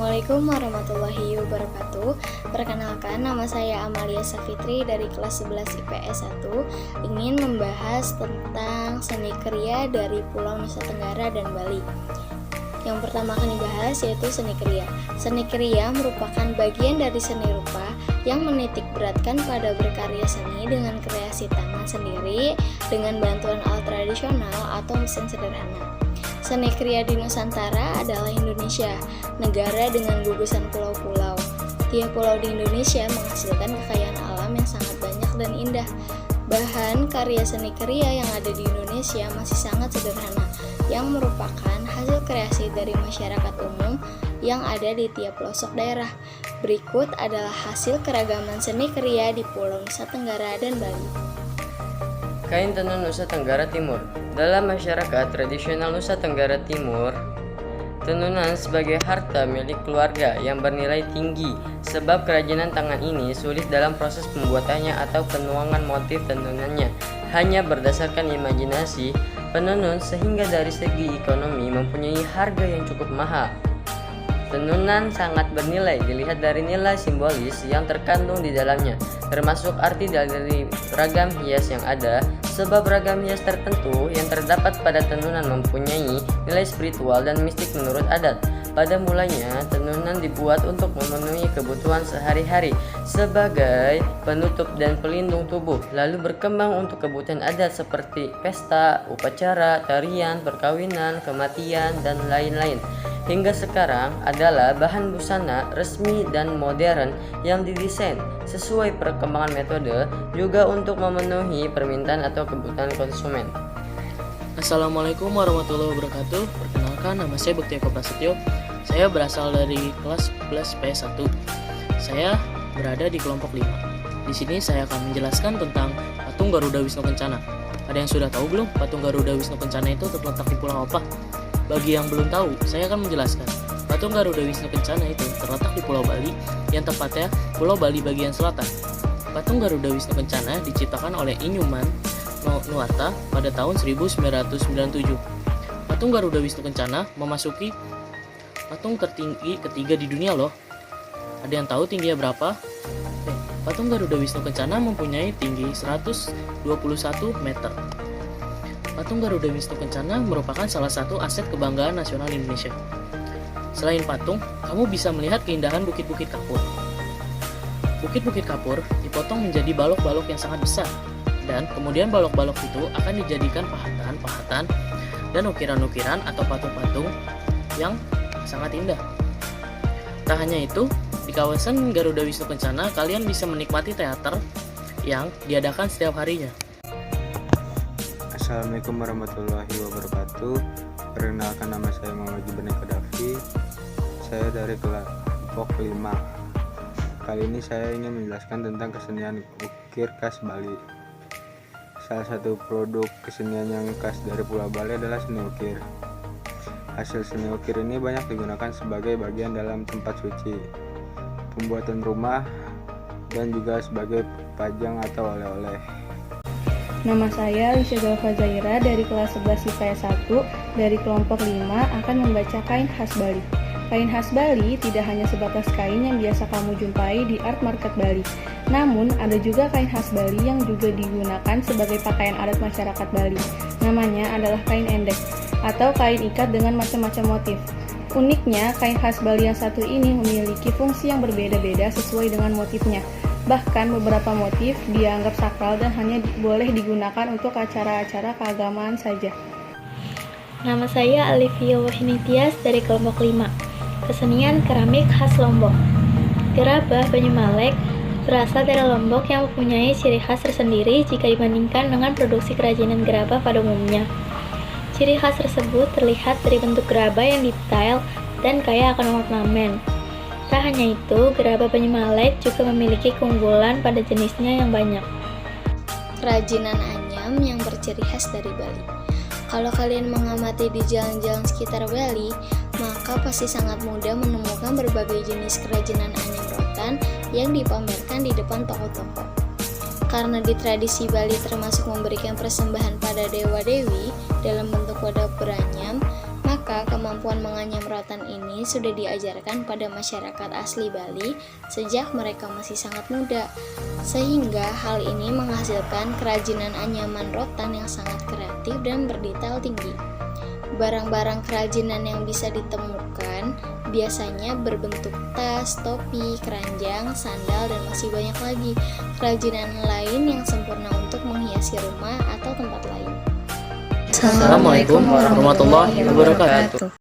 Assalamualaikum warahmatullahi wabarakatuh. Perkenalkan, nama saya Amalia Safitri dari kelas 11 IPS 1, ingin membahas tentang seni kriya dari Pulau Nusa Tenggara dan Bali. Yang pertama akan dibahas yaitu seni kriya. Seni kriya merupakan bagian dari seni rupa yang menitik beratkan pada berkarya seni dengan kreasi tangan sendiri dengan bantuan alat tradisional atau mesin sederhana. Seni kriya di Nusantara adalah Indonesia, negara dengan gugusan pulau-pulau. Tiap pulau di Indonesia menghasilkan kekayaan alam yang sangat banyak dan indah. Bahan karya seni kriya yang ada di Indonesia masih sangat sederhana, yang merupakan hasil kreasi dari masyarakat umum yang ada di tiap pelosok daerah. Berikut adalah hasil keragaman seni kriya di Pulau Nusa Tenggara dan Bali. Kain tenun Nusa Tenggara Timur. Dalam masyarakat tradisional Nusa Tenggara Timur, tenunan sebagai harta milik keluarga yang bernilai tinggi sebab kerajinan tangan ini sulit dalam proses pembuatannya atau penuangan motif tenunannya hanya berdasarkan imajinasi penenun sehingga dari segi ekonomi mempunyai harga yang cukup mahal. Tenunan sangat bernilai dilihat dari nilai simbolis yang terkandung di dalamnya, termasuk arti dari ragam hias yang ada, sebab ragam hias tertentu yang terdapat pada tenunan mempunyai nilai spiritual dan mistik menurut adat. Pada mulanya, tenunan dibuat untuk memenuhi kebutuhan sehari-hari sebagai penutup dan pelindung tubuh, lalu berkembang untuk kebutuhan adat seperti pesta, upacara, tarian, perkawinan, kematian, dan lain-lain. Hingga sekarang adalah bahan busana resmi dan modern yang didesain sesuai perkembangan metode juga untuk memenuhi permintaan atau kebutuhan konsumen. Assalamualaikum warahmatullahi wabarakatuh. Perkenalkan, nama saya Bukti Eko Prasetyo. Saya berasal dari kelas 11 PS 1. Saya berada di kelompok 5. Di sini saya akan menjelaskan tentang patung Garuda Wisnu Kencana. Ada yang sudah tahu belum patung Garuda Wisnu Kencana itu terletak di pulau apa? Bagi yang belum tahu, saya akan menjelaskan. Patung Garuda Wisnu Kencana itu terletak di Pulau Bali, yang tepatnya Pulau Bali bagian selatan. Patung Garuda Wisnu Kencana diciptakan oleh Inyuman Nuwarta pada tahun 1997. Patung Garuda Wisnu Kencana memasuki patung tertinggi ketiga di dunia loh. Ada yang tahu tingginya berapa? Patung Garuda Wisnu Kencana mempunyai tinggi 121 meter. Patung Garuda Wisnu Kencana merupakan salah satu aset kebanggaan nasional Indonesia. Selain patung, kamu bisa melihat keindahan Bukit-Bukit Kapur. Bukit-Bukit Kapur dipotong menjadi balok-balok yang sangat besar, dan kemudian balok-balok itu akan dijadikan pahatan-pahatan dan ukiran-ukiran atau patung-patung yang sangat indah. Tak hanya itu, di kawasan Garuda Wisnu Kencana kalian bisa menikmati teater yang diadakan setiap harinya. Assalamualaikum warahmatullahi wabarakatuh. Perkenalkan, nama saya Muhammad Jibril Kadafi. Saya dari kelompok 5. Kali ini saya ingin menjelaskan tentang kesenian ukir khas Bali. Salah satu produk kesenian yang khas dari Pulau Bali adalah seni ukir. Hasil seni ukir ini banyak digunakan sebagai bagian dalam tempat suci, pembuatan rumah, dan juga sebagai pajang atau oleh-oleh. Nama saya Lisha Galva Zaira dari kelas 11 IPS 1 dari kelompok 5 akan membaca kain khas Bali. Kain khas Bali tidak hanya sebatas kain yang biasa kamu jumpai di art market Bali. Namun, ada juga kain khas Bali yang juga digunakan sebagai pakaian adat masyarakat Bali. Namanya adalah kain endek atau kain ikat dengan macam-macam motif. Uniknya, kain khas Bali yang satu ini memiliki fungsi yang berbeda-beda sesuai dengan motifnya. Bahkan beberapa motif dianggap sakral dan hanya boleh digunakan untuk acara-acara keagamaan saja. Nama saya Alivia Wahinitias dari kelompok 5. Kesenian keramik khas Lombok. Gerabah Banyumalek berasal dari Lombok yang mempunyai ciri khas tersendiri jika dibandingkan dengan produksi kerajinan gerabah pada umumnya. Ciri khas tersebut terlihat dari bentuk gerabah yang detail dan kaya akan ornamen. Tak hanya itu, gerabah Banyumalek juga memiliki keunggulan pada jenisnya yang banyak. Kerajinan anyam yang berciri khas dari Bali. Kalau kalian mengamati di jalan-jalan sekitar Bali, maka pasti sangat mudah menemukan berbagai jenis kerajinan anyam rotan yang dipamerkan di depan toko-toko. Karena di tradisi Bali termasuk memberikan persembahan pada dewa-dewi dalam bentuk wadah beranyam, maka ternyata kemampuan menganyam rotan ini sudah diajarkan pada masyarakat asli Bali sejak mereka masih sangat muda, sehingga hal ini menghasilkan kerajinan anyaman rotan yang sangat kreatif dan berdetail tinggi. Barang-barang kerajinan yang bisa ditemukan biasanya berbentuk tas, topi, keranjang, sandal, dan masih banyak lagi kerajinan lain yang sempurna untuk menghiasi rumah atau tempat lain. Assalamualaikum warahmatullahi wabarakatuh.